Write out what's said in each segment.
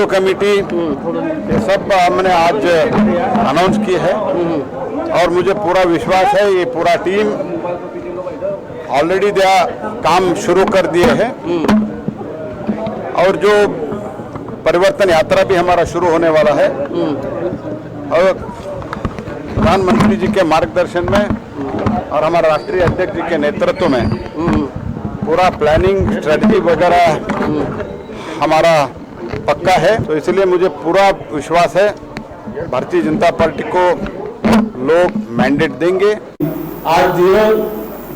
जो कमेटी ये सब हमने आज अनाउंस की है और मुझे पूरा विश्वास है ये पूरा टीम ऑलरेडी काम शुरू कर दिए हैं और जो परिवर्तन यात्रा भी हमारा शुरू होने वाला है और प्रधानमंत्री जी के मार्गदर्शन में और हमारे राष्ट्रीय अध्यक्ष जी के नेतृत्व में पूरा प्लानिंग स्ट्रेटजी वगैरह हमारा पक्का है। तो इसलिए मुझे पूरा विश्वास है भारतीय जनता पार्टी को लोग मैंडेट देंगे। आज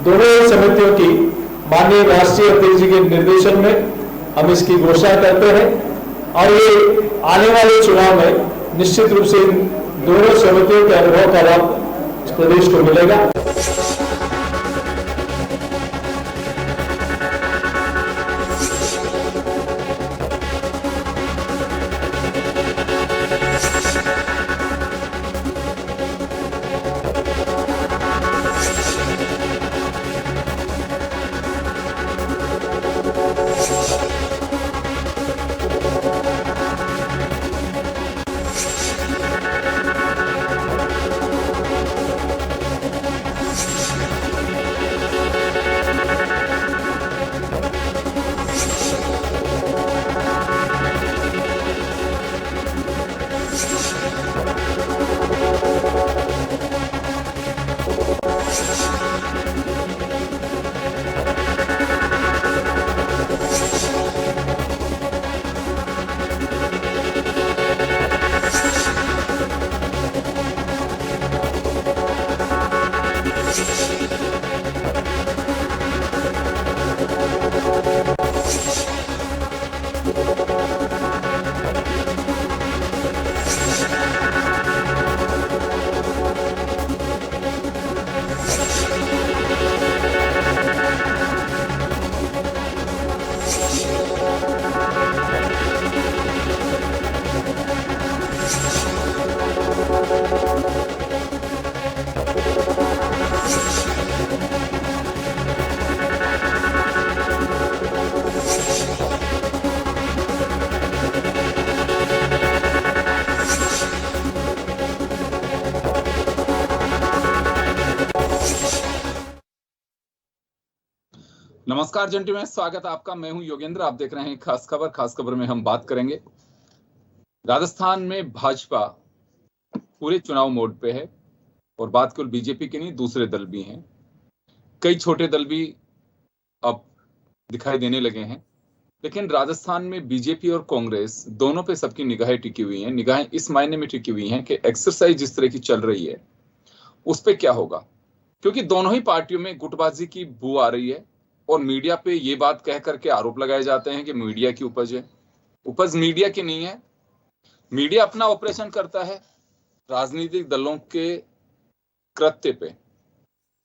दोनों समितियों की माननीय राष्ट्रीय अध्यक्ष जी के निर्देशन में हम इसकी घोषणा करते हैं और ये आने वाले चुनाव में निश्चित रूप से इन दोनों समितियों के अनुभव का लाभ इस प्रदेश को मिलेगा। नमस्कार जंटी में स्वागत है आपका। मैं हूं योगेंद्र। आप देख रहे हैं खास खबर। खास खबर में हम बात करेंगे राजस्थान में भाजपा पूरे चुनाव मोड पे है और बात केवल बीजेपी की नहीं, दूसरे दल भी हैं, कई छोटे दल भी अब दिखाई देने लगे हैं। लेकिन राजस्थान में बीजेपी और कांग्रेस दोनों पे सबकी निगाहें टिकी हुई हैं। निगाहें इस मायने में टिकी हुई हैं कि एक्सरसाइज जिस तरह की चल रही है उस पे क्या होगा, क्योंकि दोनों ही पार्टियों में गुटबाजी की बू आ रही है और मीडिया पे ये बात कह करके आरोप लगाए जाते हैं कि मीडिया की उपज है। उपज मीडिया की नहीं है। मीडिया अपना ऑपरेशन करता है राजनीतिक दलों के कृत्य पे,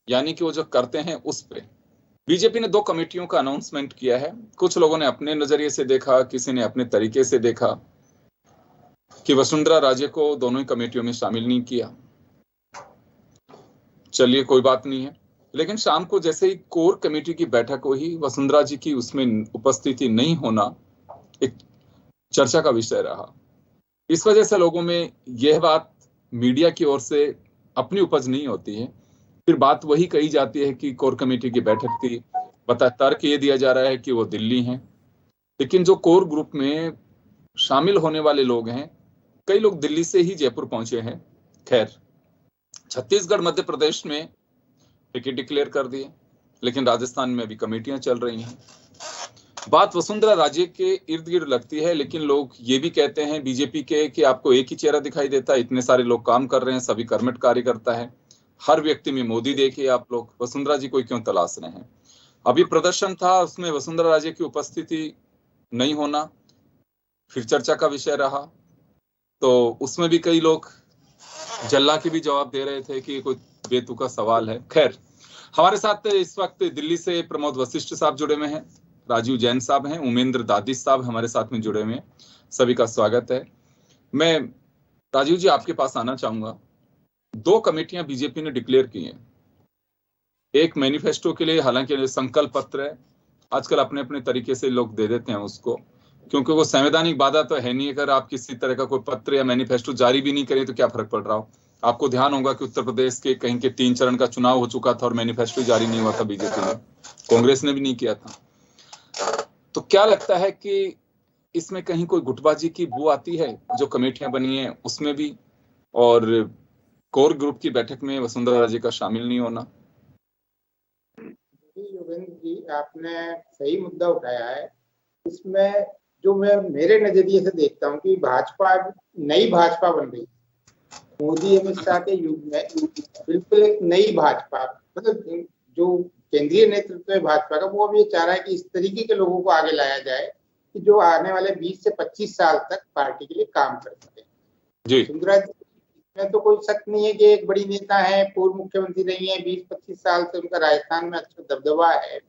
यानी कि वो जो करते हैं उस पे। बीजेपी ने 2 कमेटियों का अनाउंसमेंट किया है। कुछ लोगों ने अपने नजरिए से देखा, किसी ने अपने तरीके से देखा कि वसुंधरा राजे को दोनों ही कमेटियों में शामिल नहीं किया। चलिए कोई बात नहीं है। लेकिन शाम को जैसे ही कोर कमेटी की बैठक हुई, वसुंधरा जी की उसमें उपस्थिति नहीं होना एक चर्चा का विषय रहा। इस वजह से लोगों में यह बात मीडिया की ओर से अपनी उपज नहीं होती है। फिर बात वही कही जाती है कि कोर कमेटी की बैठक थी, तर्क ये दिया जा रहा है कि वो दिल्ली हैं। लेकिन जो कोर ग्रुप में शामिल होने वाले लोग हैं, कई लोग दिल्ली से ही जयपुर पहुंचे हैं। खैर, छत्तीसगढ़ मध्य प्रदेश में टिकट डिक्लेयर कर दिए, लेकिन राजस्थान में अभी कमेटियां चल रही हैं। बात वसुंधरा राजे के इर्द गिर्द लगती है, लेकिन लोग ये भी कहते हैं बीजेपी के कि आपको एक ही चेहरा दिखाई देता है, इतने सारे लोग काम कर रहे हैं, सभी कर्मठ कार्यकर्ता है, हर व्यक्ति में मोदी देखिए आप लोग, वसुंधरा जी को क्यों तलाश रहे हैं। अभी प्रदर्शन था, उसमें वसुंधरा राजे की उपस्थिति नहीं होना फिर चर्चा का विषय रहा। तो उसमें भी कई लोग जल्ला के भी जवाब दे रहे थे कि कोई बेतुका सवाल है। खैर, हमारे साथ इस वक्त दिल्ली से प्रमोद वशिष्ठ साहब जुड़े हुए हैं, राजीव जैन साहब हैं, उमेंद्र दादी साहब हमारे साथ में जुड़े हुए हैं। सभी का स्वागत है। मैं राजीव जी आपके पास आना चाहूंगा। 2 कमेटियां बीजेपी ने डिक्लेयर की हैं। एक मैनिफेस्टो के लिए, हालांकि संकल्प पत्र है, आजकल अपने अपने तरीके से लोग दे देते हैं उसको, क्योंकि वो संवैधानिक बाधा तो है नहीं। अगर आप किसी तरह का कोई पत्र या मैनिफेस्टो जारी भी नहीं करें तो क्या फर्क पड़ रहा हो। आपको ध्यान होगा कि उत्तर प्रदेश के कहीं के 3 चरण का चुनाव हो चुका था और मैनिफेस्टो जारी नहीं हुआ था बीजेपी ने, कांग्रेस ने भी नहीं किया था। तो क्या लगता है कि इसमें कहीं कोई गुटबाजी की बू आती है जो कमेटियां बनी है उसमें भी, और कोर ग्रुप की बैठक में वसुंधरा राजे का शामिल नहीं होना? योगेंद्र जी, आपने सही मुद्दा उठाया है। इसमें जो मैं मेरे नजरिए से देखता हूँ कि भाजपा नई भाजपा बन रही है। मोदी अमित शाह के युग में बिल्कुल एक नई भाजपा, मतलब जो केंद्रीय नेतृत्व है भाजपा का, वो अब ये चाह रहा है कि इस तरीके के लोगों को आगे लाया जाए कि जो आने वाले 20 से 25 साल तक पार्टी के लिए काम कर सके। वसुंधरा जी में तो कोई शक नहीं है कि एक बड़ी नेता है, पूर्व मुख्यमंत्री रही है, 20-25 साल से उनका राजस्थान में अच्छा दबदबा है।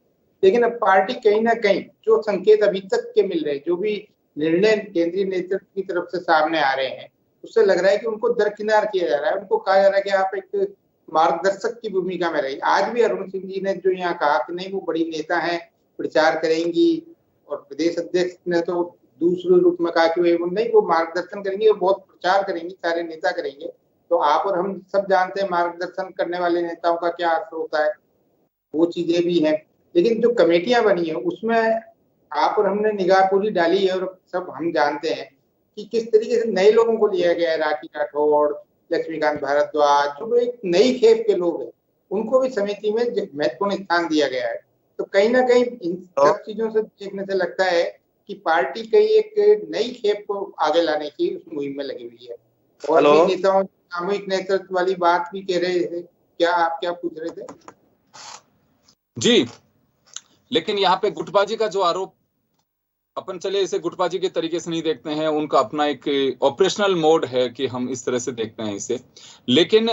लेकिन अब पार्टी कहीं ना कहीं जो संकेत अभी तक के मिल रहे हैं, जो भी निर्णय केंद्रीय नेतृत्व की तरफ से सामने आ रहे हैं, उससे लग रहा है कि उनको दरकिनार किया जा रहा है। उनको कहा जा रहा है कि आप एक मार्गदर्शक की भूमिका में रहिए। आज भी अरुण सिंह जी ने जो यहाँ कहा कि नहीं वो बड़ी नेता है, प्रचार करेंगी, और प्रदेश अध्यक्ष ने तो दूसरे रूप में कहा कि वो नहीं, वो मार्गदर्शन करेंगे और बहुत प्रचार करेंगी, सारे नेता करेंगे। तो आप और हम सब जानते हैं मार्गदर्शन करने वाले नेताओं का क्या असर होता है, वो चीजें भी हैं। लेकिन जो कमेटियां बनी है उसमें आप और हमने निगाह पूरी डाली है, और सब हम जानते हैं कि किस तरीके से नए लोगों को लिया गया है। राखी राठौड़, लक्ष्मीकांत भारद्वाज, जो एक नई खेप के लोग हैं, उनको भी समिति में महत्वपूर्ण स्थान दिया गया है। तो कहीं ना कहीं इन सब चीजों से देखने से लगता है कि पार्टी कहीं एक नई खेप को आगे लाने की उस मुहिम में लगी हुई है। और भी नेताओं सामूहिक नेतृत्व वाली बात भी कह रहे थे। क्या आप क्या पूछ रहे थे? जी, लेकिन यहाँ पे गुटबाजी का जो आरोप, अपन चले इसे गुटबाजी के तरीके से नहीं देखते हैं, उनका अपना एक ऑपरेशनल मोड है कि हम इस तरह से देखते हैं इसे। लेकिन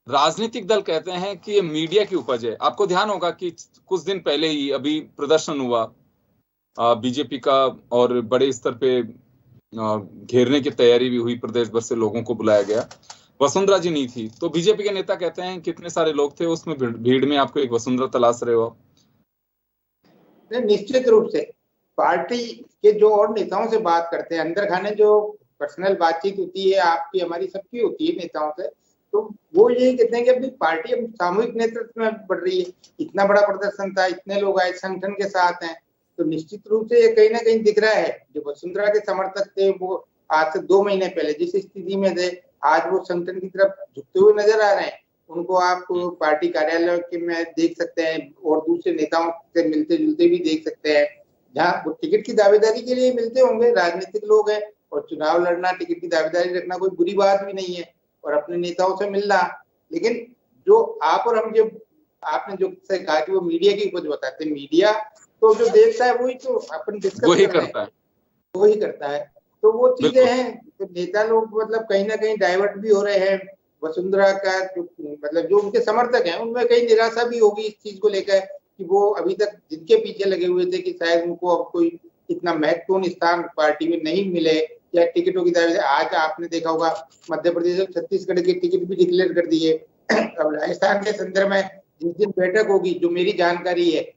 राजनीतिक दल कहते हैं कि ये मीडिया की उपज है। आपको ध्यान होगा कि कुछ दिन पहले ही अभी प्रदर्शन हुआ बीजेपी का, और बड़े स्तर पे घेरने की तैयारी भी हुई, प्रदेश भर से लोगों को बुलाया गया। वसुंधरा जी नहीं थी, तो बीजेपी के नेता कहते हैं कितने सारे लोग थे उसमें, भीड़ में आपको एक वसुंधरा तलाश रहे हो। निश्चित रूप से पार्टी के जो और नेताओं से बात करते हैं, अंदर खाने जो पर्सनल बातचीत होती है, आपकी हमारी सबकी होती है नेताओं से, तो वो यही कहते हैं कि अपनी पार्टी अब सामूहिक नेतृत्व में बढ़ रही है। इतना बड़ा प्रदर्शन था, इतने लोग आए, संगठन के साथ हैं, तो निश्चित रूप से ये कहीं ना कहीं दिख रहा है। जो वसुंधरा के समर्थक थे वो आज से 2 महीने पहले जिस स्थिति में थे, आज वो संगठन की तरफ झुकते हुए नजर आ रहे हैं। उनको आप पार्टी कार्यालय के में देख सकते हैं, और दूसरे नेताओं से मिलते जुलते भी देख सकते हैं, जहाँ वो टिकट की दावेदारी के लिए मिलते होंगे। राजनीतिक लोग हैं, और चुनाव लड़ना, टिकट की दावेदारी रखना कोई बुरी बात भी नहीं है, और अपने नेताओं से मिलना। लेकिन जो आप और हम, जो आपने जो कहा कि वो मीडिया की उपज बताते हैं, मीडिया तो जो देखता है वही तो अपन डिस्कस वही करता है, वही करता है। तो वो चीजें हैं, तो नेता लोग मतलब कहीं ना कहीं डाइवर्ट भी हो रहे हैं। वसुंधरा का जो मतलब जो उनके समर्थक हैं, उनमें कहीं निराशा भी होगी इस चीज को लेकर कि वो अभी तक जिनके पीछे लगे हुए थे कि शायद उनको अब कोई इतना महत्वपूर्ण स्थान पार्टी में नहीं मिले, या टिकटों की दावेदारी। आज आपने देखा होगा मध्य प्रदेश और छत्तीसगढ़ के टिकट भी डिक्लेयर कर दिए। अब राजस्थान के संदर्भ में जिस दिन बैठक होगी, जो मेरी जानकारी है,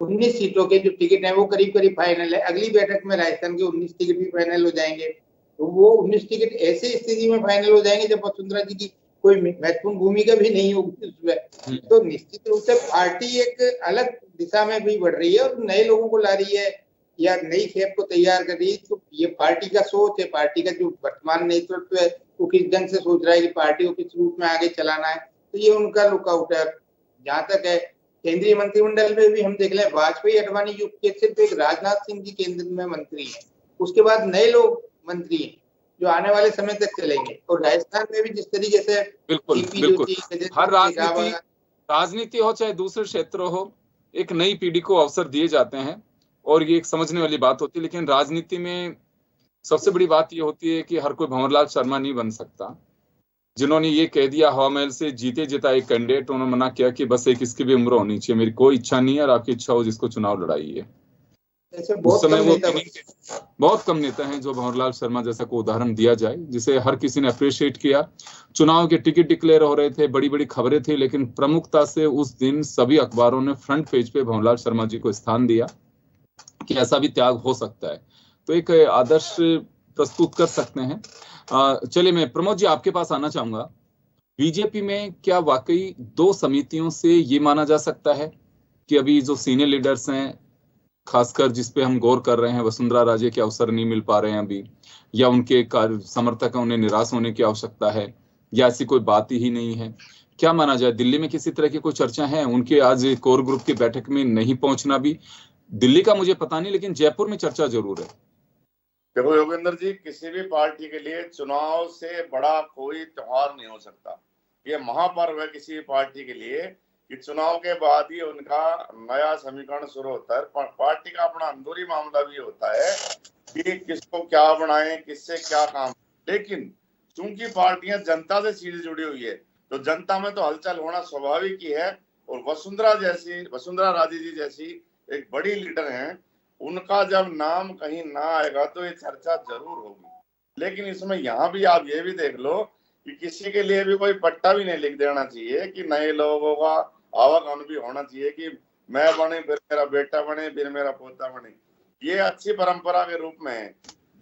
19 सीटों के जो टिकट है वो करीब करीब फाइनल है। अगली बैठक में राजस्थान के 19 टिकट भी फाइनल हो जाएंगे। तो वो 19 टिकट ऐसी स्थिति में फाइनल हो जाएंगे जब वसुंधरा जी की कोई महत्वपूर्ण भूमिका भी नहीं होगी उसमें। तो निश्चित रूप से पार्टी एक अलग दिशा में भी बढ़ रही है, और नए लोगों को ला रही है, या नई खेप को तैयार कर रही है। तो ये पार्टी का सोच है, पार्टी का जो वर्तमान नेतृत्व है वो किस ढंग से सोच रहा है कि पार्टी को किस रूप में आगे चलाना है। तो ये उनका लुकआउट है। जहाँ तक है केंद्रीय मंत्रिमंडल में भी हम देख लें, वाजपेयी अडवाणी युग के सिर्फ एक राजनाथ सिंह जी केंद्र में मंत्री है, उसके बाद नए लोग मंत्री हैं जो आने वाले समय तक चलेंगे। और राजस्थान में भी जिस तरीके से बिल्कुल हर राजनीति हो चाहे दूसरे क्षेत्र हो, एक नई पीढ़ी को अवसर दिए जाते हैं, और ये एक समझने वाली बात होती है। लेकिन राजनीति में सबसे बड़ी बात ये होती है कि हर कोई भंवरलाल शर्मा नहीं बन सकता। जिन्होंने ये कह दिया हवा महल से जीते जीता एक कैंडिडेट, उन्होंने मना किया कि बस एक इसकी भी उम्र होनी चाहिए, मेरी कोई इच्छा नहीं है, और आपकी इच्छा हो जिसको चुनाव लड़ाई है। उस समय वो बहुत कम नेता हैं जो भंवरलाल शर्मा जैसा को उदाहरण दिया जाए, जिसे हर किसी ने अप्रिशिएट किया। चुनाव के टिकट डिक्लेयर हो रहे थे, बड़ी बड़ी खबरें थी, लेकिन प्रमुखता से उस दिन सभी अखबारों ने फ्रंट पेज पे भंवरलाल शर्मा जी को स्थान दिया। कि ऐसा भी त्याग हो सकता है, तो एक आदर्श प्रस्तुत कर सकते हैं। चलिए मैं प्रमोद जी आपके पास आना चाहूंगा। बीजेपी में क्या वाकई 2 समितियों से ये माना जा सकता है कि अभी जो सीनियर लीडर्स हैं, खासकर जिस पे हम गौर कर रहे हैं, वसुंधरा राजे के अवसर नहीं मिल पा रहे हैं अभी, या उनके समर्थक उन्हें निराश होने की आवश्यकता है, या ऐसी कोई बात ही नहीं है? क्या माना जाए, दिल्ली में किसी तरह की कोई चर्चा है? उनके आज कोर ग्रुप की बैठक में नहीं पहुंचना भी, दिल्ली का मुझे पता नहीं, लेकिन जयपुर में चर्चा जरूर है। देखो योगेंद्र जी, किसी भी पार्टी के लिए चुनाव से बड़ा कोई त्योहार नहीं हो सकता। ये महापर्व है किसी भी पार्टी के लिए कि चुनाव के बाद ही उनका नया समीकरण शुरू होता है। पार्टी का अपना अंदरूनी मामला भी होता है कि किसको क्या बनाएं, किससे क्या काम। लेकिन चूंकि पार्टियां जनता से सीधे जुड़ी हुई है, तो जनता में तो हलचल होना स्वाभाविक ही है। और वसुंधरा राजे जी जैसी एक बड़ी लीडर हैं, उनका जब नाम कहीं ना आएगा तो ये चर्चा जरूर होगी। लेकिन इसमें यहाँ भी आप ये भी देख लो कि किसी के लिए भी कोई पट्टा भी नहीं लिख देना चाहिए कि नए लोगों का आवागमन भी होना चाहिए कि मैं बने फिर मेरा बेटा बने फिर मेरा पोता बने। ये अच्छी परंपरा के रूप में है।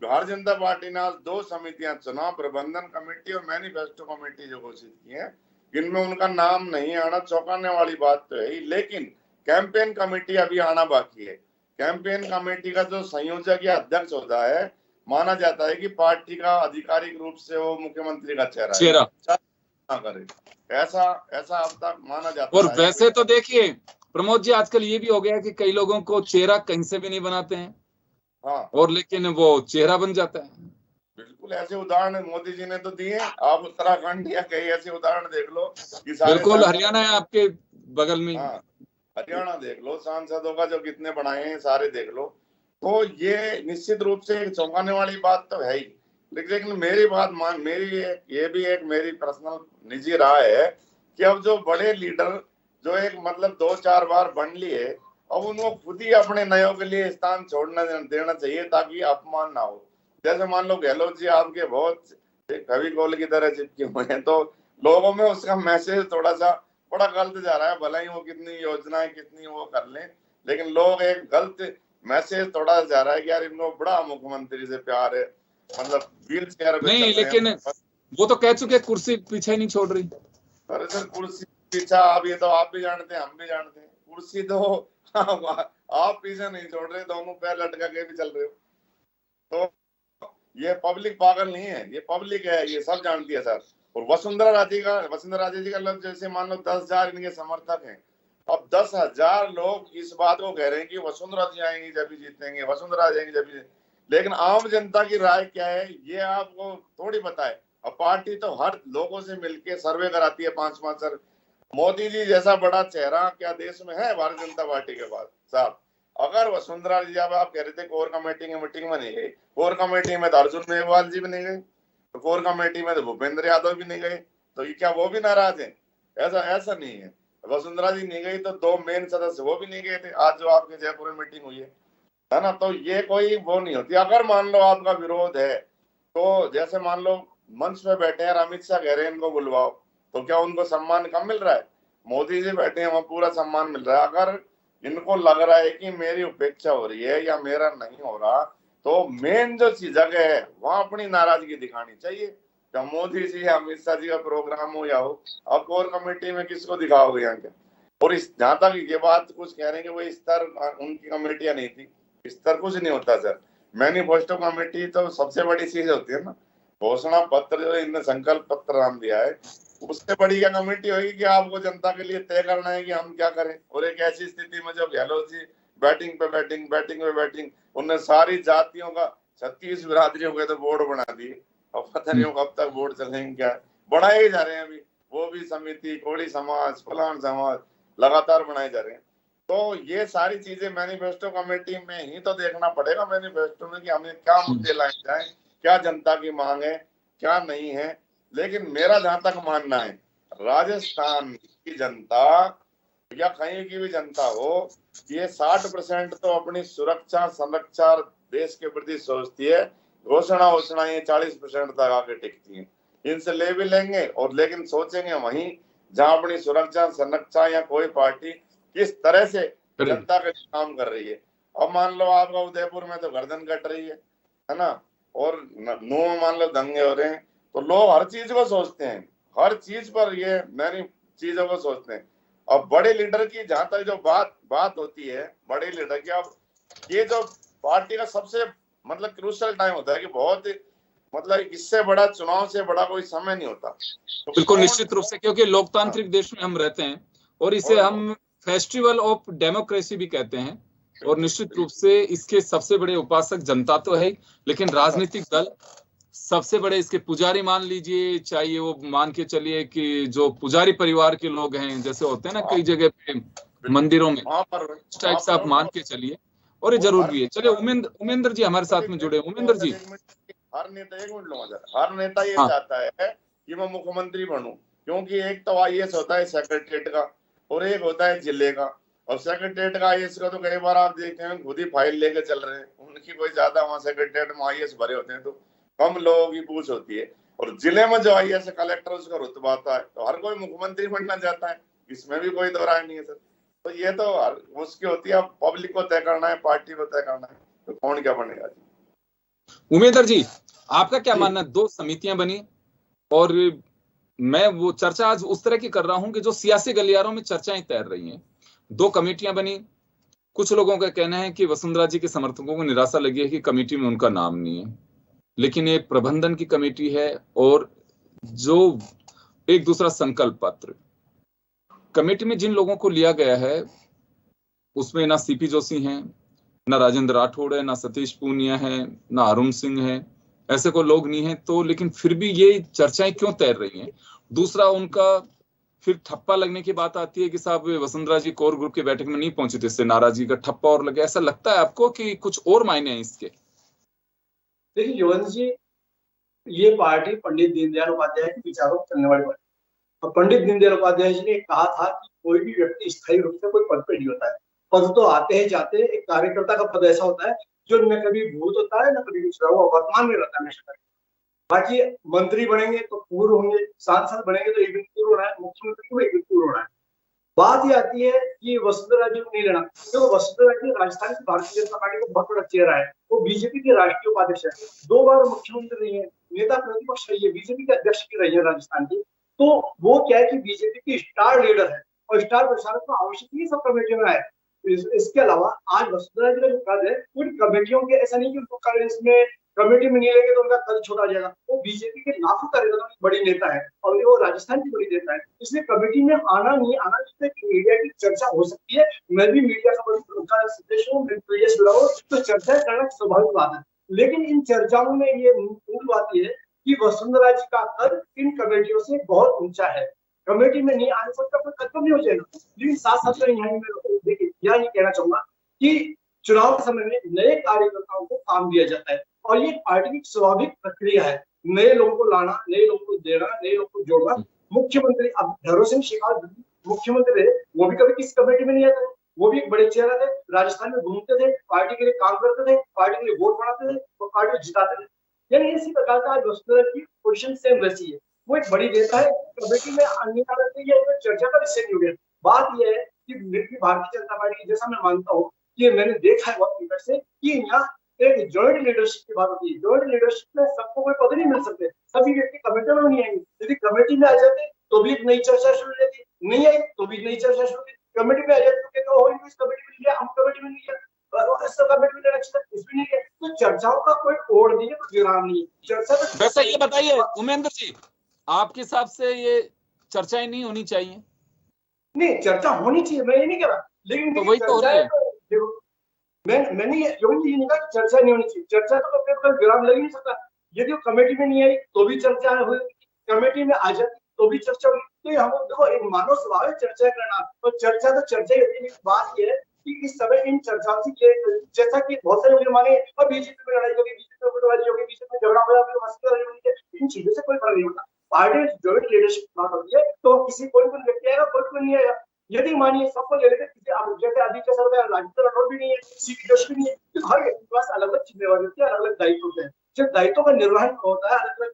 भारतीय जनता पार्टी ने आज 2 समितियां, चुनाव प्रबंधन कमेटी और मैनिफेस्टो कमेटी जो घोषित की है, जिनमें उनका नाम नहीं आना चौंकाने वाली बात तो है ही। लेकिन कैंपेन कमेटी अभी आना बाकी है। कैंपेन कमेटी का जो संयोजक या अध्यक्ष होता है, माना जाता है कि पार्टी का आधिकारिक रूप से वो मुख्यमंत्री का चेहरा करे, ऐसा अब तक माना जाता है। और वैसे तो देखिए प्रमोद जी, आजकल ये भी हो गया कि कई लोगों को चेहरा कहीं से भी नहीं बनाते हैं, हाँ, और लेकिन वो चेहरा बन जाता है। बिल्कुल ऐसे उदाहरण मोदी जी ने तो दिए। आप उत्तराखंड या कई ऐसे उदाहरण देख लो कि बिल्कुल, हरियाणा है आपके बगल में। हाँ, हरियाणा देख लो, सांसदों का जो कितने बनाए हैं सारे देख लो। तो ये निश्चित रूप से एक चौंकाने वाली बात तो है ही। लेकिन मेरी पर्सनल निजी राय है कि अब जो बड़े लीडर जो एक मतलब 2-4 बार बन लिए, अब उनको खुद ही अपने नयों के लिए स्थान छोड़ना देना चाहिए ताकि अपमान ना हो। जैसे मान लो गहलोत जी आपके बहुत फेविकोल की तरह चिपके हुए हैं, तो लोगों में उसका मैसेज थोड़ा सा बड़ा गलत जा रहा है। भले ही वो कितनी योजनाएं कितनी वो कर लें, लेकिन लोग एक गलत मैसेज थोड़ा जा रहा है कि यार इनको बड़ा मुख्यमंत्री से प्यार है, मतलब व्हील चेयर पे नहीं, लेकिन वो तो कह चुके कुर्सी पीछे नहीं छोड़ रही। अरे सर, कुर्सी पीछा आप ये तो आप भी जानते हैं, हम भी जानते हैं। कुर्सी तो आप पीछे नहीं छोड़ रहे, दोनों पैर लटका के भी चल रहे हो। तो ये पब्लिक पागल नहीं है, ये पब्लिक है, ये सब जानती है सर। और वसुंधरा राजे जी का लफ्ज जैसे मान लो 10,000 इनके समर्थक हैं, अब 10,000 लोग इस बात को कह रहे हैं कि वसुंधरा जी आएंगी जब भी जीतेंगे, वसुंधरा जाएंगी जब भी। लेकिन आम जनता की राय क्या है ये आपको थोड़ी पता है। अब पार्टी तो हर लोगों से मिलकर सर्वे कराती है 5-5 सर। मोदी जी जैसा बड़ा चेहरा क्या देश में है भारतीय जनता पार्टी के पास साहब? अगर वसुंधरा जी, जब आप कह रहे थे कोर कमेटी की मीटिंग में नहीं गई, कोर कमेटी में तो अर्जुन मेघवाल जी भी नहीं गए, तो कोर कमेटी में तो भूपेंद्र यादव भी नहीं गए, तो ये क्या वो भी नाराज है? ऐसा नहीं है। वसुंधरा जी नहीं गई तो 2 मेन सदस्य वो भी नहीं गए थे आज जो आपके जयपुर में मीटिंग हुई है ना। तो ये कोई वो नहीं होती। अगर मान लो आपका विरोध है, तो जैसे मान लो मंच में बैठे हैं, अमित शाह कह रहे हैं इनको बुलवाओ, तो क्या उनको सम्मान कम मिल रहा है? मोदी जी बैठे हैं, वहां पूरा सम्मान मिल रहा है। अगर इनको लग रहा है कि मेरी उपेक्षा हो रही है या मेरा नहीं हो रहा, तो मेन जो जगह है वहां अपनी नाराजगी दिखानी चाहिए। क्या मोदी जी या अमित शाह जी का प्रोग्राम हो या हो, अब कोर कमेटी में किसको दिखाओगे यहाँ के? और इस जहां तक ये बात कुछ कह रहे हैं कि वो स्तर उनकी कमेटियां नहीं थी, स्तर कुछ नहीं होता सर। मैनिफेस्टो कमेटी तो सबसे बड़ी चीज होती है ना, घोषणा पत्र जो इनने संकल्प पत्र नाम दिया है, उससे बड़ी क्या कमेटी होगी कि आपको जनता के लिए तय करना है कि हम क्या करें। और एक ऐसी स्थिति में जब गहलोत जी बैटिंग पे बैटिंग, उनने सारी जातियों का 36 बिरादरियों के तो बोर्ड बना दिए। अब पता नहीं कब तक बोर्ड चलेंगे, क्या बनाए जा रहे हैं अभी, वो भी समिति, कोड़ी समाज, फलान समाज, लगातार बनाए जा रहे हैं। तो ये सारी चीजें मैनिफेस्टो कमेटी में ही तो देखना पड़ेगा, मैनिफेस्टो में, कि हमें क्या मुद्दे लाए जाए, क्या जनता की मांग है, क्या नहीं है। लेकिन मेरा जहां तक मानना है, राजस्थान की जनता या कहीं की भी जनता हो, ये 60% तो अपनी सुरक्षा संरक्षा देश के प्रति सोचती है। घोषणा ये 40% तक आके टिकती है। इनसे ले भी लेंगे और लेकिन सोचेंगे वहीं जहां अपनी सुरक्षा संरक्षा या कोई पार्टी किस तरह से जनता के काम कर रही है। अब मान लो आपका उदयपुर में तो गर्दन कट रही है ना, और नू में मान लो दंगे हो रहे हैं, तो लोग हर चीज को सोचते हैं, हर चीज पर ये नई चीजों को सोचते हैं। अब बड़े लीडर की जहां तक जो बात होती है, बड़े लीडर की, अब ये जो पार्टी का सबसे मतलब क्रूशियल टाइम होता है कि बहुत मतलब इससे बड़ा, चुनाव से बड़ा कोई समय नहीं होता। तो बिल्कुल निश्चित रूप से, क्योंकि लोकतांत्रिक देश में हम रहते हैं और इसे हम फेस्टिवल ऑफ डेमोक्रेसी भी कहते हैं, और निश्चित रूप से इसके सबसे बड़े उपासक जनता तो है, लेकिन राजनीतिक दल सबसे बड़े इसके पुजारी मान लीजिए, चाहिए वो मान के चलिए कि जो पुजारी परिवार के लोग हैं, जैसे होते हैं ना कई जगह पे मंदिरों में, इस टाइप से आप मान के चलिए, और ये जरूर भी है। चलिए उमेंद्र जी हमारे साथ में जुड़े। उमेंद्र जी, हर नेता, एक मिनट लूंगा सर, हर नेता ये चाहता है कि मैं मुख्यमंत्री बनूं, क्योंकि एक तो आईएएस होता है सेक्रेटरीट का और एक होता है जिले का, और सेक्रेटरीट का आईएएस का तो कई बार आप देखते हैं खुद ही फाइल लेके चल रहे हैं, उनकी कोई ज्यादा वहाँ सेक्रेटरीट में आईएएस भरे होते हैं तो कम लोगों की पूछ होती है, और जिले में जो आईएएस कलेक्टर उसका रुतबा आता है, तो हर कोई मुख्यमंत्री बनना चाहता है, इसमें भी कोई दो राय नहीं है सर। तो ये तो मुश्किल होती है, पब्लिक को तय करना है, पार्टी को तय करना है, तो कौन क्या बनेगा जी। उमेंद्र जी आपका क्या मानना? 2 समितियां बनी और मैं वो चर्चा आज उस तरह की कर रहा हूं कि जो सियासी गलियारों में चर्चाएं तैर रही हैं। 2 कमेटियां बनी, कुछ लोगों का कहना है कि वसुंधरा जी के समर्थकों को निराशा लगी है कि कमेटी में उनका नाम नहीं है, लेकिन ये प्रबंधन की कमेटी है और जो एक दूसरा संकल्प पत्र कमेटी में जिन लोगों को लिया गया है उसमें ना सीपी जोशी हैं, ना राजेंद्र राठौड़ है, ना सतीश पूनिया है, ना अरुण सिंह है, ऐसे कोई लोग नहीं है। तो लेकिन फिर भी ये चर्चाएं क्यों तैर रही हैं? दूसरा, उनका फिर ठप्पा लगने की बात आती है कि साहब वसुंधरा जी कोर ग्रुप की बैठक में नहीं पहुंचे थे, इससे नाराजगी का ठप्पा और लगे। ऐसा लगता है आपको कि कुछ और मायने हैं इसके? देखिए योगेंद्र जी, ये पार्टी पंडित दीनदयाल उपाध्याय के विचारों पर चलने वाली पार्टी, और पंडित दीनदयाल उपाध्याय जी ने कहा था कि कोई भी व्यक्ति स्थायी रूप से कोई पद पे नहीं होता है, पद तो आते हैं जाते हैं। एक कार्यकर्ता का पद ऐसा होता है जो न कभी भूत होता है न कभी दूसरा, वो वर्तमान में रहता है हमेशा। बाकी मंत्री बनेंगे तो पूर्व होंगे, सांसद बनेंगे तो एक दिन पूर्व होना है, मुख्यमंत्री को एक दिन पूर्व होना है। बात ये आती है कि वसुंधरा जी को नहीं लेना, क्योंकि वसुंधरा जी राजस्थान की भारतीय जनता पार्टी का बहुत बड़ा चेहरा है, वो बीजेपी के राष्ट्रीय उपाध्यक्ष है, 2 बार मुख्यमंत्री रही है, नेता प्रतिपक्ष रही है, बीजेपी के अध्यक्ष की रही है राजस्थान की। तो वो क्या है कि बीजेपी की स्टार लीडर है, और स्टार प्रचारक को आवश्यक नहीं सब कमेटी में आए। इसके अलावा आज वसुंधरा जी का जो पद है उन कमेटियों के, ऐसा नहीं कि उनको इसमें कमेटी में नहीं लेंगे तो उनका कद छोड़ा जाएगा। वो बीजेपी के लाखों कार्यकर्ताओं की बड़ी नेता है और वो राजस्थान की बड़ी नेता है, इसलिए कमेटी में आना नहीं आना चाहिए। मीडिया की चर्चा हो सकती है, मैं भी मीडिया का सदस्य हूँ, मीडिया से जुड़ा हूँ, तो चर्चा करना स्वाभाविक बात है। लेकिन इन चर्चाओं में ये मूल बात यह है कि वसुंधरा जी का कद इन कमेटियों से बहुत ऊंचा है, कमेटी में नहीं आने सकता, कोई कद नहीं हो जाएगा। लेकिन साथ साथ देखिए यह कहना चाहूंगा कि चुनाव के समय में नए कार्यकर्ताओं को काम दिया जाता है, और ये पार्टी की स्वाभाविक प्रक्रिया है, नए लोगों को लाना, नए लोगों को देना, नए लोगों को जोड़ना। मुख्यमंत्री अब भैरव सिंह शेखावत मुख्यमंत्री है, वो भी कभी किसी कमेटी में नहीं आते, वो भी एक बड़े चेहरा थे, राजस्थान में घूमते थे, पार्टी के लिए काम करते थे, पार्टी के लिए वोट बनाते थे और पार्टी को जिताते थे। यानी इसी प्रकार का वसुंधरा की पोजीशन सेम वैसी है, वो एक बड़ी नेता है, कमेटी में आने का चर्चा का विषय नहीं हो गया। बात यह है कि भारतीय जनता पार्टी, जैसा मैं मानता हूँ कि मैंने देखा है बहुत निकट से, कि यहाँ एक जॉइंट लीडरशिप की बात होती है। जॉइंट लीडरशिप में सबको कोई पद नहीं मिल सकते, सभी व्यक्ति कमेटी में नहीं आएंगे। यदि कमेटी में आ जाते तो भी एक नई चर्चा शुरू हो जाती, नहीं आई तो भी नई चर्चा शुरू होती। कमेटी में आ जाते तो इस कमेटी में लिया, हम कमेटी में नहीं लिया, कमेटी में लेना चाहिए, इसमें नहीं है। तो चर्चाओं का कोई ओढ़ नहीं है, कोई विराम नहीं है। चर्चा तो वैसे ये बताइए उमेंद्र जी, आपके हिसाब से ये चर्चाएं नहीं होनी चाहिए? नहीं, चर्चा होनी चाहिए, मैं ये नहीं कह रहा, लेकिन तो वही तो हो रही है। मैंने ये नहीं कहा चर्चा नहीं होनी चाहिए, चर्चा तो कोई विराम लग नहीं सकता। यदि वो कमेटी में नहीं आई तो भी चर्चा हुई, कमेटी में आ जाती तो भी चर्चा हुई। तो हम देखो एक मानव स्वभाव है चर्चा करना, तो चर्चा तो चर्चा ही होती है। बात यह है कि इस समय इन चर्चाओं से जैसा कि बहुत सारे लोग माने और बीजेपी में लड़ाई होगी, बीजेपी में गुटबाजी होगी, बीजेपी में झगड़ा होगा, इन चीजों से कोई फर्क नहीं होता। पार्टी जॉइंट लीडरशिप बात होती है तो किसी कोई व्यक्ति आएगा, कोई नहीं आएगा। यदि मानिए सबको ले लेते, जैसे आदित्य सर में राजेंद्र राठौड़ भी नहीं है, सीपी जोशी भी नहीं है, तो हर व्यक्ति के पास अलग अलग जिम्मेवारी होती है, अलग अलग दायित्व होते हैं। जब दायित्व का निर्वहन होता है, अलग अलग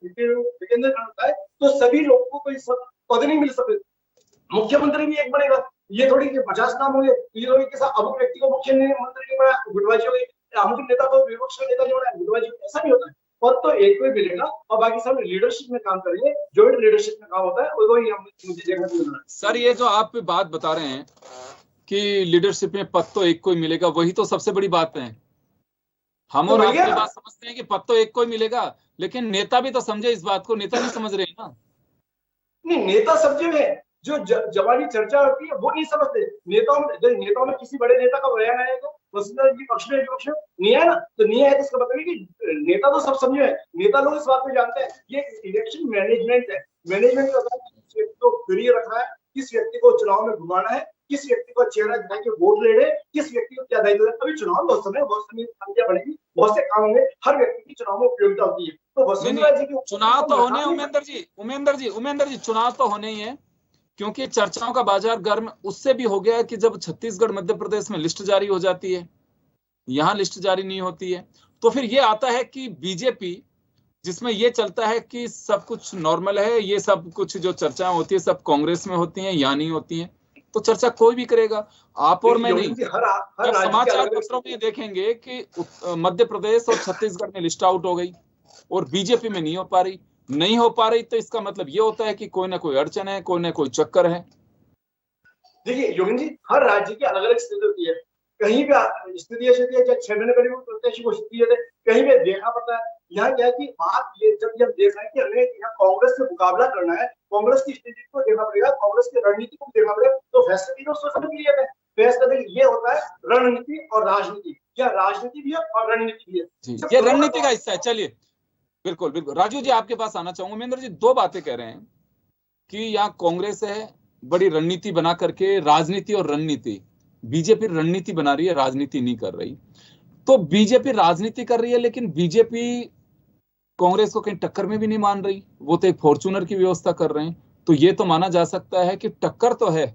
विकेंद्रीकरण होता है, तो सभी लोगों को कोई पद नहीं मिल सकते। मुख्यमंत्री भी एक बनेगा, ये थोड़ी कि 50 नाम होंगे, ये थोड़ी कि अमुक व्यक्ति को मुख्यमंत्री नहीं बना गुटबाजी हो गई, अमुक नेता को विपक्ष का नेता नहीं बना गुटबाजी, ऐसा नहीं होता है। पद तो एक को ही मिलेगा और बाकी सब लीडरशिप में काम करेंगे, जॉइंट लीडरशिप में काम होता है, और वही मुझे देखने को मिल रहा है। सर ये जो आप बात बता रहे हैं कि लीडरशिप में पद तो एक को ही मिलेगा, वही तो सबसे बड़ी बात है। हम और आप ये बात समझते हैं कि पद तो एक को ही मिलेगा, लेकिन नेता भी तो समझे इस बात को, नेता नहीं समझ रहे हैं ना। नहीं, नेता समझे में जो जवानी चर्चा होती है वो नहीं समझते। नेताओं में किसी बड़े नेता का बयान आया तो वसुंधरा जी पक्ष में विपक्ष में नहीं है ना, तो नहीं है तो इसका मतलब है कि नेता तो सब समझे है, नेता लोग इस बात को जानते हैं। ये इलेक्शन मैनेजमेंट है, मैनेजमेंट का होता है किस व्यक्ति को प्रिय रखना है, किस व्यक्ति को चुनाव में घुमाना है, किस व्यक्ति को चेहरा दिखा के वोट ले रहे, किस व्यक्ति को क्या दायित्व है। अभी चुनाव बहुत समय संख्या बढ़ेगी, बहुत से काम होंगे, हर व्यक्ति की चुनाव में उपयोगिता होती है। तो वसुंधरा जी की चुनाव तो होने, उमेंद्र जी चुनाव तो होने ही है, क्योंकि चर्चाओं का बाजार गर्म उससे भी हो गया है कि जब छत्तीसगढ़ मध्य प्रदेश में लिस्ट जारी हो जाती है, यहाँ लिस्ट जारी नहीं होती है, तो फिर ये आता है कि बीजेपी जिसमें ये चलता है कि सब कुछ नॉर्मल है, ये सब कुछ जो चर्चाएं होती है सब कांग्रेस में होती हैं, यहाँ नहीं होती हैं, तो चर्चा कोई भी करेगा, आप और मैं नहीं। जब समाचार पत्रों में देखेंगे कि मध्य प्रदेश और छत्तीसगढ़ में लिस्ट आउट हो गई और बीजेपी में नहीं हो पा रही, तो इसका मतलब ये होता है कि कोई ना कोई अड़चन है, कोई ना कोई चक्कर है। देखिए योगेंद्र जी, हर राज्य की अलग अलग स्थिति होती है। कहीं पे स्थिति ऐसी होती है जब 6 महीने करीब प्रत्याशी को स्थिति है, कहीं पे देखना पड़ता है। यहाँ क्या है कि बात ये जब देख रहे हैं कि हमें यहाँ कांग्रेस से मुकाबला करना है, कांग्रेस की स्थिति को देखना पड़ेगा, कांग्रेस की रणनीति को देखना पड़ेगा, तो फैसला तीनों सोचने के लिए है। फैसला ये होता है रणनीति और राजनीति, या राजनीति भी है और रणनीति भी है, ये रणनीति का हिस्सा है। चलिए बिल्कुल बिल्कुल, राजू जी आपके पास आना चाहूंगा। महेंद्र जी दो बातें कह रहे हैं कि यहाँ कांग्रेस है बड़ी रणनीति बना करके, राजनीति और रणनीति, बीजेपी रणनीति बना रही है, राजनीति नहीं कर रही। तो बीजेपी राजनीति कर रही है, लेकिन बीजेपी कांग्रेस को कहीं टक्कर में भी नहीं मान रही, वो तो एक फॉर्चूनर की व्यवस्था कर रहे हैं, तो ये तो माना जा सकता है कि टक्कर तो है।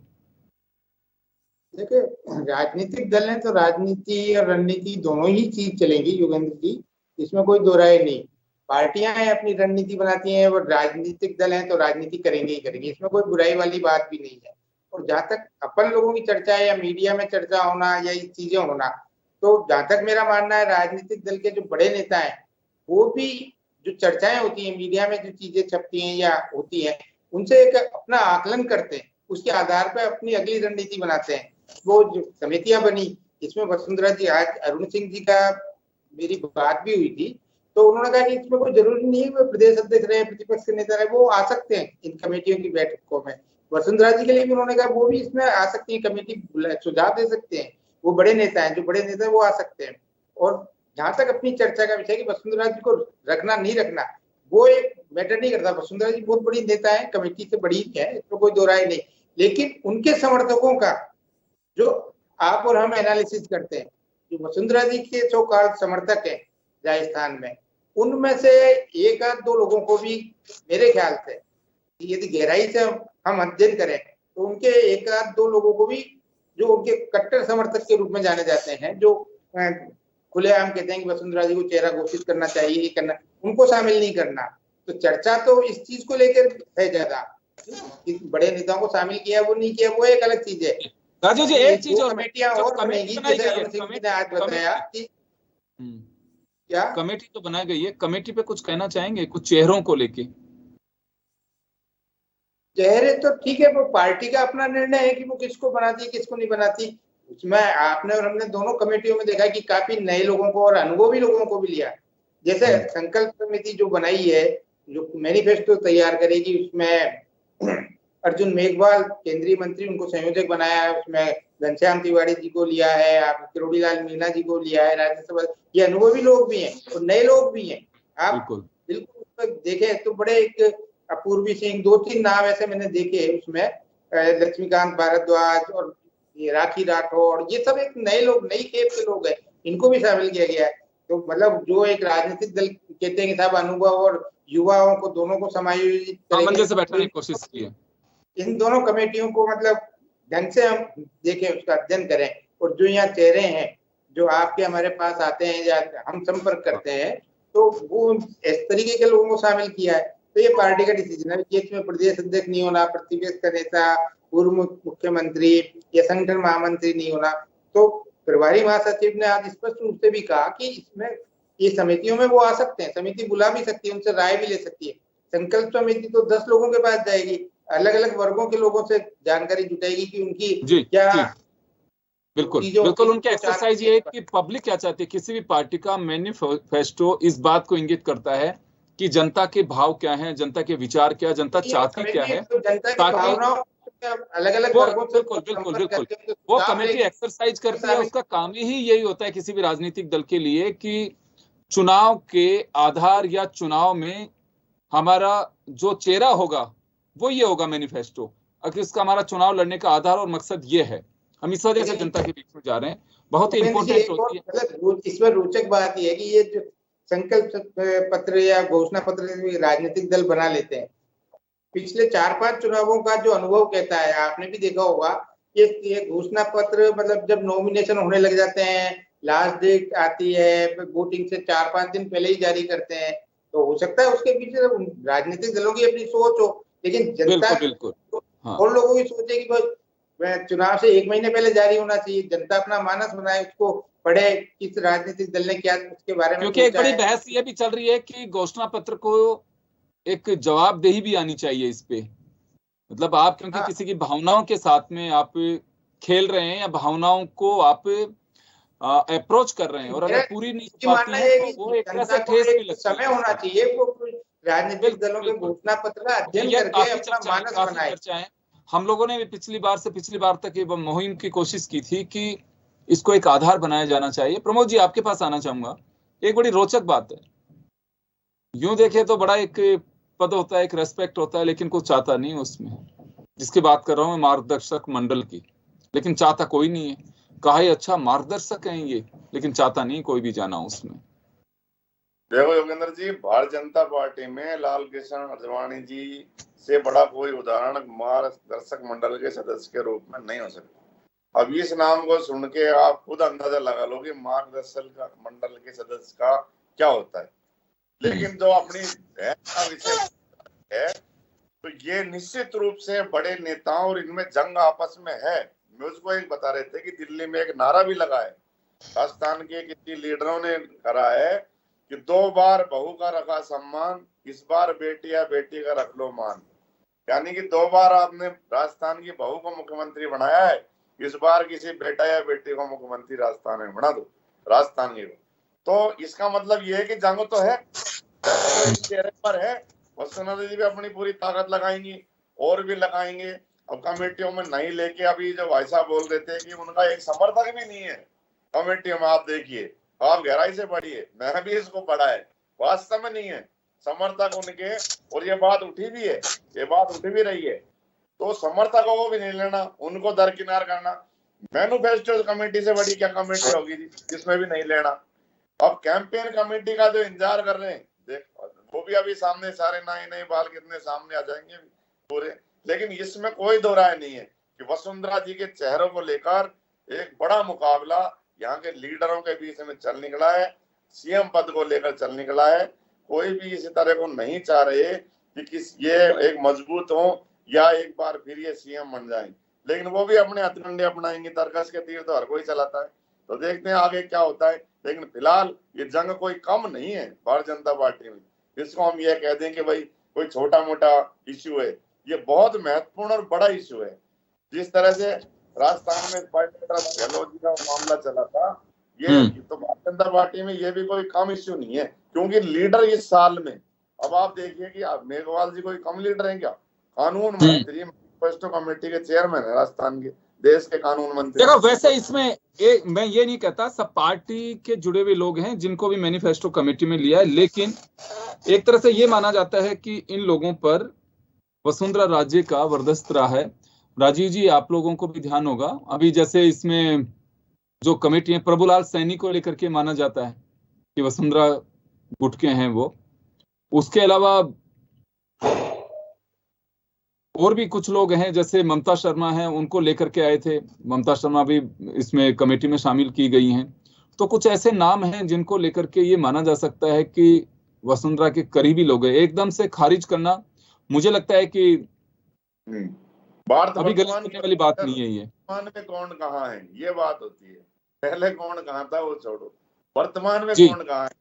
देखिए राजनीतिक दल है तो राजनीति और रणनीति दोनों ही चीज चलेंगी योगेंद्र जी, इसमें कोई दो राय नहीं। पार्टियां हैं अपनी रणनीति बनाती हैं, और राजनीतिक दल हैं तो राजनीति करेंगे ही करेंगे, इसमें कोई बुराई वाली बात भी नहीं है। और जहां तक अपन लोगों की चर्चा है या मीडिया में चर्चा होना या ये चीजें होना, तो जहां तक मेरा मानना है राजनीतिक दल के जो बड़े नेता हैं वो भी जो चर्चाएं होती हैं मीडिया में, जो चीजें छपती हैं या होती हैं, उनसे एक अपना आकलन करते हैं, उसके आधार पर अपनी अगली रणनीति बनाते हैं। वो जो समितियां बनी, इसमें वसुंधरा जी, आज अरुण सिंह जी का मेरी बात भी हुई थी, तो उन्होंने कहा कि इसमें कोई जरूरी नहीं है वो प्रदेश अध्यक्ष रहे, प्रतिपक्ष के नेता रहे, वो आ सकते हैं इन कमेटियों की बैठकों में। वसुंधरा जी के लिए भी उन्होंने कहा वो भी इसमें आ सकती है, कमेटी सुझाव दे सकते हैं, वो बड़े नेता हैं, जो बड़े नेता है वो आ सकते हैं। और जहां तक अपनी चर्चा का विषय कि वसुंधरा जी को रखना नहीं रखना, वो एक मैटर नहीं करता। वसुंधरा जी बहुत बड़ी नेता है, कमेटी से बड़ी है, इसमें कोई दो राय नहीं, लेकिन उनके समर्थकों का जो आप और हम एनालिसिस करते हैं, जो वसुंधरा जी के सो कॉल्ड समर्थक है राजस्थान में, उनमें से एक आध दो लोगों को भी मेरे ख्याल से यदि गहराई से हम अध्ययन करें तो उनके एक आध दो लोगों को भी जो उनके कट्टर समर्थक के रूप में जाने जाते हैं, जो खुलेआम कहते हैं कि वसुंधरा जी को चेहरा घोषित करना चाहिए, ये करना, उनको शामिल नहीं करना। तो चर्चा तो इस चीज को लेकर है ज्यादा, बड़े नेताओं को शामिल किया वो नहीं किया वो एक अलग चीज है। राजू जी एक चीज और, कमेटियां और बनेगी, जैसे अरुण सिंह ने आज बताया कि क्या कमेटी तो बनाई गई है, कमेटी पे कुछ कहना चाहेंगे कुछ चेहरों को लेके? चेहरे तो ठीक है, वो पार्टी का अपना निर्णय है कि वो किसको बनाती है किसको नहीं बनाती। उसमें आपने और हमने दोनों कमेटियों में देखा कि काफी नए लोगों को और अनुभवी लोगों को भी लिया। जैसे संकल्प समिति जो बनाई है, जो मैनिफेस्टो तैयार करेगी, उसमें अर्जुन मेघवाल केंद्रीय मंत्री, उनको संयोजक बनाया है, उसमें घनश्याम तिवारी जी को लिया है, आप किरोड़ीलाल मीणा जी को लिया है राज्यसभा। ये अनुभवी लोग भी हैं और नए लोग भी हैं। आप बिल्कुल देखें तो बड़े एक अपूर्वी सिंह, 2-3 नाम ऐसे मैंने देखे उसमें, लक्ष्मीकांत भारद्वाज और ये राखी राठौड़, ये सब एक नए लोग, नई खेप के लोग हैं, इनको भी शामिल किया गया है। तो मतलब जो एक राजनीतिक दल कहते हैं कि साहब अनुभव और युवाओं को दोनों को समायोजित करके बैठने की कोशिश की है। इन दोनों कमेटियों को मतलब ढंग से हम देखें, उसका अध्ययन करें, और जो यहाँ चेहरे हैं जो आपके हमारे पास आते हैं या हम संपर्क करते हैं, तो वो इस तरीके के लोगों को शामिल किया है। तो ये पार्टी का डिसीजन है कि इसमें प्रदेश अध्यक्ष नहीं होना, प्रतिपक्ष का नेता पूर्व मुख्यमंत्री या संगठन महामंत्री नहीं होना। तो प्रभारी महासचिव ने आज स्पष्ट रूप से भी कहा कि इसमें ये समितियों में वो आ सकते हैं, समिति बुला भी सकती है, उनसे राय भी ले सकती है। संकल्प समिति तो 10 लोगों के पास जाएगी, अलग अलग वर्गों के लोगों से जानकारी जुटाएगी कि उनकी क्या बिल्कुल बिल्कुल उनके एक्सरसाइज ये है कि पब्लिक क्या चाहती है। किसी भी पार्टी का मैनिफेस्टो इस बात को इंगित करता है कि जनता के भाव क्या है, जनता के विचार क्या, जनता चाहती क्या है, ताकि अलग अलग वर्गों से बिल्कुल वो कमेटी एक्सरसाइज करती है। उसका काम ही यही होता है किसी भी राजनीतिक दल के लिए कि चुनाव के आधार या चुनाव में हमारा जो चेहरा होगा वो ये होगा मैनिफेस्टो। अगर इसका हमारा चुनाव लड़ने का आधार और मकसद ये है, हम इस वजह से जनता के बीच में जा रहे हैं। बहुत ही इंपॉर्टेंट होती है इसमें रोचक बात यह है कि ये जो संकल्प पत्र या घोषणा पत्र राजनीतिक दल बना लेते हैं, पिछले 4-5 चुनावों का जो अनुभव कहता है, आपने भी देखा होगा, ये घोषणा पत्र मतलब जब नॉमिनेशन होने लग जाते हैं, लास्ट डेट आती है, वोटिंग से 4-5 दिन पहले ही जारी करते हैं। तो हो सकता है उसके पीछे राजनीतिक दलों की अपनी सोच हो, लेकिन जनता बिल्कुल और लोगों की सोच है कि भाई चुनाव से 1 महीने पहले जारी होना चाहिए। जनता अपना मानस बनाए, उसको पढ़े किस राजनीतिक दल ने क्या उसके बारे में। क्योंकि एक बड़ी बहस ये भी चल रही है कि घोषणा पत्र को एक जवाबदेही भी आनी चाहिए इस पे। मतलब आप क्योंकि किसी की भावनाओं के साथ में आप खेल रहे हैं या भावनाओं को आप अप्रोच कर रहे हैं, और अगर पूरी नहीं पाती है तो वो एक तरह से ठेस भी लगती है। समय होना चाहिए वो राजनीतिक दलों के घोषणा पत्र का अध्ययन करके अपना मानस बनाए। हम लोगों ने पिछली बार तक ये मुहिम की कोशिश की थी कि इसको एक आधार बनाया जाना चाहिए। प्रमोद जी, आपके पास आना चाहूंगा। एक बड़ी रोचक बात है, यूं देखे तो बड़ा एक पद होता है, एक रेस्पेक्ट होता है, लेकिन कुछ चाहता नहीं उसमें। जिसकी बात कर रहा हूं मैं मार्गदर्शक मंडल की, लेकिन चाहता कोई नहीं है। कहा ही अच्छा मार्गदर्शक हैं ये, लेकिन चाहता नहीं कोई भी जाना उसमें। देखो योगेंद्र जी, भारतीय जनता पार्टी में लाल कृष्ण आडवाणी जी से बड़ा कोई उदाहरण मार्गदर्शक मंडल के सदस्य के रूप में नहीं हो सकता। अब इस नाम को सुन के आप खुद अंदाजा लगा लो कि मार्गदर्शक मंडल के सदस्य का क्या होता है। लेकिन जो अपनी का विषय है तो ये निश्चित रूप से बड़े नेताओं और इनमें जंग आपस में है। मुझको एक बता रहे थे कि दिल्ली में एक नारा भी लगा है, राजस्थान के किसी लीडरों ने करा है कि 2 बार बहू का रखा सम्मान, इस बार बेटी या बेटी का रख लो मान। यानी कि 2 बार आपने राजस्थान की बहू को मुख्यमंत्री बनाया है, इस बार किसी बेटा या बेटी को मुख्यमंत्री राजस्थान में बना दो, राजस्थान की। तो इसका मतलब ये है कि जंग तो है, चेहरे पर है। वसुंधरा जी भी अपनी पूरी ताकत लगाएंगी और भी लगाएंगे। अब कमेटियों में नहीं लेके, अभी जो भाई साहब बोल रहे थे कि उनका एक समर्थक भी नहीं है कमेटियों में, आप देखिए, आप गहराई से पढ़िए, मैं भी इसको पढ़ा है, वास्तव में नहीं है समर्थक उनके। और ये बात उठी भी है, ये बात उठ भी रही है। तो समर्थकों को भी नहीं लेना, उनको दरकिनार करना। मैनिफेस्टो कमेटी से बड़ी क्या कमेटी होगी जिसमें भी नहीं लेना। अब कैंपेन कमेटी का जो इंतजार कर रहे हैं, देख वो भी अभी सामने सारे नए बाल कितने सामने आ जाएंगे पूरे। लेकिन इसमें कोई दो राय नहीं है कि वसुंधरा जी के चेहरों को लेकर एक बड़ा मुकाबला यहाँ के लीडरों के बीच में चल निकला है, सीएम पद को लेकर चल निकला है। कोई भी इसी तरह को नहीं चाह रहे कि ये एक मजबूत हो या एक बार फिर ये सीएम बन जाए। लेकिन वो भी अपने हथकंडे अपनाएंगे, तरकस के तीर तो हर कोई चलाता है। तो देखते हैं आगे क्या होता है। लेकिन फिलहाल ये जंग कोई कम नहीं है भारतीय जनता पार्टी में। इसको हम ये कह दें कि भाई कोई छोटा मोटा इश्यू है, ये बहुत महत्वपूर्ण और बड़ा इश्यू है। जिस तरह से राजस्थान में गहलोत जी का मामला चला था, ये तो भारतीय जनता पार्टी में ये भी कोई कम इश्यू नहीं है, क्योंकि लीडर इस साल में, अब आप देखिए कि मेघवाल जी कोई कम लीडर है क्या? कानून मंत्री, मैनिफेस्टो कमेटी के चेयरमैन है राजस्थान के, देश के कानून मंत्री। देखो वैसे इसमें मैं ये नहीं कहता, सब पार्टी के जुड़े हुए लोग हैं जिनको भी मैनिफेस्टो कमेटी में लिया है। लेकिन एक तरह से ये माना जाता है कि इन लोगों पर वसुंधरा राजे का वर्चस्व रहा है। राजीव जी, आप लोगों को भी ध्यान होगा, अभी जैसे इसमें जो कमेटी है प्रभुलाल सैनी को लेकर के माना जाता है कि वसुंधरा गुट के हैं वो। उसके अलावा और भी कुछ लोग हैं, जैसे ममता शर्मा हैं, उनको लेकर के आए थे। ममता शर्मा भी इसमें कमेटी में शामिल की गई हैं। तो कुछ ऐसे नाम हैं जिनको लेकर के ये माना जा सकता है कि वसुंधरा के करीबी लोग हैं। एकदम से खारिज करना मुझे लगता है कि अभी गलत करने वाली बात नहीं है ये। वर्तमान में कौन कहाँ है ये बात होती है, पहले कौन कहाँ था वो छोड़ो, वर्तमान में जी। कौन कहाँ है।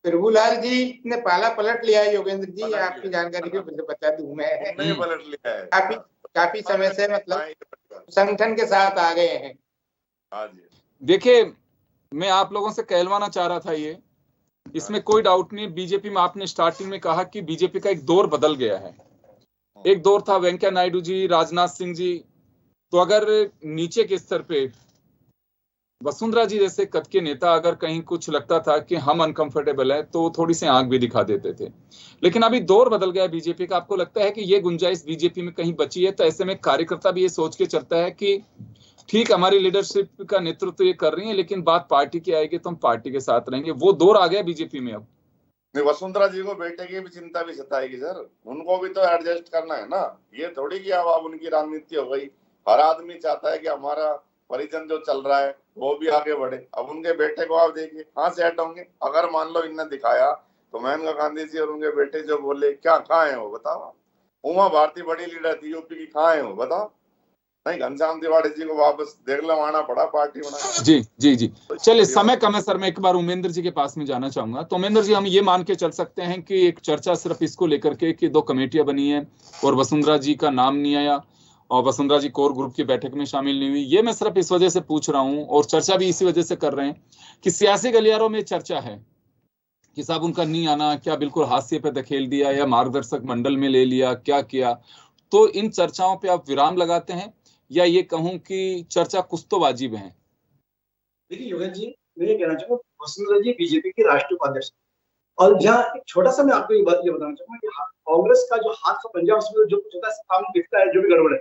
प्रभुलाल जी ने पाला पलट लिया है योगेंद्र जी, आपकी जानकारी के लिए बता दूं मैं, नहीं पलट लिया है, काफी समय से मतलब संगठन के साथ आ गए हैं। हाँ जी। देखिए, मैं आप लोगों से कहलवाना चाह रहा था ये, इसमें कोई डाउट नहीं। बीजेपी में आपने स्टार्टिंग में कहा कि बीजेपी का एक दौर बदल गया है। एक दौर था वेंकैया नायडू जी, राजनाथ सिंह जी, तो अगर नीचे के स्तर पे वसुंधरा जी जैसे कद के नेता अगर कहीं कुछ लगता था कि हम अनकंफर्टेबल है तो थोड़ी सी आंख भी दिखा देते थे। लेकिन अभी दौर बदल गया बीजेपी का। आपको लगता है कि ये गुंजाइश बीजेपी में कहीं बची है? तो ऐसे में कार्यकर्ता भी ये सोच के चलता है कि ठीक, हमारी लीडरशिप का नेतृत्व ये कर रही है, लेकिन बात पार्टी की आएगी तो हम पार्टी के साथ रहेंगे। वो दौर आ गया बीजेपी में अब। वसुंधरा जी को बेटे की भी चिंता भी सताएगी सर, उनको भी तो एडजस्ट करना है ना। ये थोड़ी कि अब उनकी राजनीति हो गई, हर आदमी चाहता है कि हमारा परिजन जो चल रहा है वो भी आगे बढ़े। अब उनके बेटे को आप देखिए कहाँ सेट होंगे। अगर मान लो इनने दिखाया तो मेनका गांधी जी और उनके बेटे जो बोले, क्या कहाँ है वो बताओ। उमा भारती बड़ी लीडर थी यूपी की, कहाँ है वो बताओ। नहीं, घनश्याम तिवारी जी को वापस देख लवाना पड़ा पार्टी बना। जी जी जी, चलिए समय कम है सर, मैं एक बार उमेंद्र जी के पास में जाना चाहूंगा। तो उमेंद्र जी, हम ये मान के चल सकते हैं कि एक चर्चा सिर्फ इसको लेकर के कि 2 कमेटियां बनी है और वसुंधरा जी का नाम नहीं आया और वसुंधरा जी कोर ग्रुप की बैठक में शामिल नहीं हुई, ये मैं सिर्फ इस वजह से पूछ रहा हूं और चर्चा भी इसी वजह से कर रहे हैं कि सियासी गलियारों में चर्चा है कि साहब उनका नहीं आना क्या बिल्कुल हाशिए पे धकेल दिया या मार्गदर्शक मंडल में ले लिया, क्या किया। तो इन चर्चाओं पे आप विराम लगाते हैं या ये कहूं कि चर्चा कुछ तो वाजिब है? देखिए योगेंद्र जी, मैं ये कहना चाहूंगा, वसुंधरा जी बीजेपी की राष्ट्रीय उपाध्यक्ष, और जहाँ एक छोटा सा मैं आपको ये बताना चाहूंगा कि कांग्रेस का जो हाथ का पंजा, उसमें जो कुछ होता है सामने दिखता है, जो भी गड़बड़ है,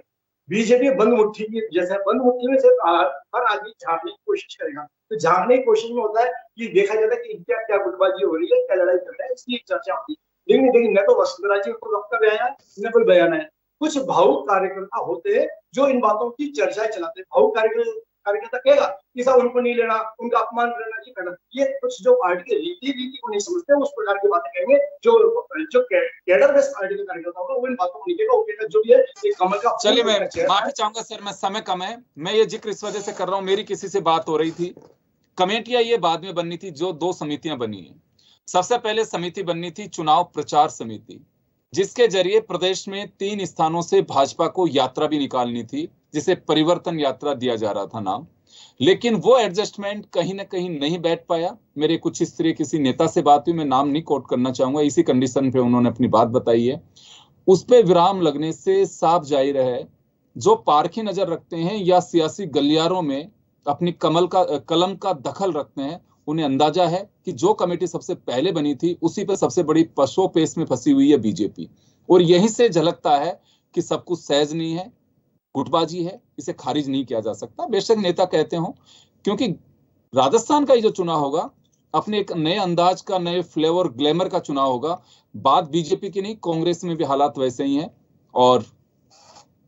बीजेपी बंद मुट्ठी की जैसे, बंद मुट्ठी में से हर आदमी झांकने की कोशिश करेगा। तो झांकने की कोशिश में होता है कि देखा जाता है कि क्या क्या गुटबाजी हो रही है, क्या लड़ाई चल रहा है, इसकी चर्चा होती है। लेकिन न तो वसुंधरा जी को वक्तव्य आया, न कोई बयान है। कुछ भावुक कार्यकर्ता होते हैं जो इन बातों की चर्चाएं चलाते हैं। भावुक कार्यकर्ता कहेगा कि साहब उनको नहीं लेना, उनका अपमान करना, नहीं करना। ये कुछ जो पार्टी की रीति को नहीं समझते, उस प्रकार की बातें कहेंगे। जो कैडर बेस्ड पार्टी के कार्यकर्ता होगा वो इन बातों को नहीं कहेगा, वो कहेगा जो भी है एक कमल का। चलिए, मैं माफी चाहूंगा सर, मैं समय कम है, मैं ये जिक्र इस वजह से कर रहा हूँ, मेरी किसी से बात हो रही थी। कमेटियां ये बाद में बननी थी, जो 2 समितियां बनी है। सबसे पहले समिति बननी थी चुनाव प्रचार समिति, जिसके जरिए प्रदेश में 3 स्थानों से भाजपा को यात्रा भी निकालनी थी, जिसे परिवर्तन यात्रा दिया जा रहा था नाम। लेकिन वो एडजस्टमेंट कहीं ना कहीं नहीं बैठ पाया। मेरे कुछ इस तरह किसी नेता से बात हुई, मैं नाम नहीं कोट करना चाहूंगा, इसी कंडीशन पे उन्होंने अपनी बात बताई है। उस पे विराम लगने से साफ जाहिर है, जो पारखी नजर रखते हैं या सियासी गलियारों में अपनी कलम का दखल रखते हैं, उन्हें अंदाजा है कि जो कमेटी सबसे पहले बनी थी उसी पे सबसे बड़ी पशोपेश में फंसी हुई है बीजेपी। और यहीं से झलकता है कि सब कुछ सहज नहीं है, गुटबाजी है, इसे खारिज नहीं किया जा सकता, बेशक नेता कहते हो। क्योंकि राजस्थान का ही जो चुनाव होगा अपने एक नए अंदाज का, नए फ्लेवर ग्लैमर का चुनाव होगा। बात बीजेपी की नहीं, कांग्रेस में भी हालात वैसे ही हैं। और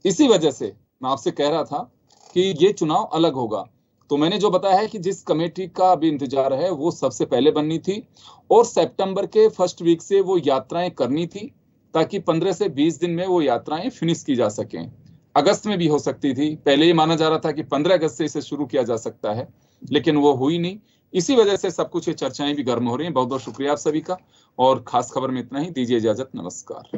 इसी वजह से मैं आपसे कह रहा था कि ये चुनाव अलग होगा। तो मैंने जो बताया है कि जिस कमेटी का अभी इंतजार है वो सबसे पहले बननी थी और सितंबर के फर्स्ट वीक से वो यात्राएं करनी थी, ताकि 15 से 20 दिन में वो यात्राएं फिनिश की जा सकें। अगस्त में भी हो सकती थी, पहले ये माना जा रहा था कि 15 अगस्त से इसे शुरू किया जा सकता है, लेकिन वो हुई नहीं। इसी वजह से सब कुछ ये चर्चाएं भी गर्म हो रही हैं। बहुत बहुत शुक्रिया आप सभी का, और खास खबर में इतना ही। दीजिए इजाजत, नमस्कार।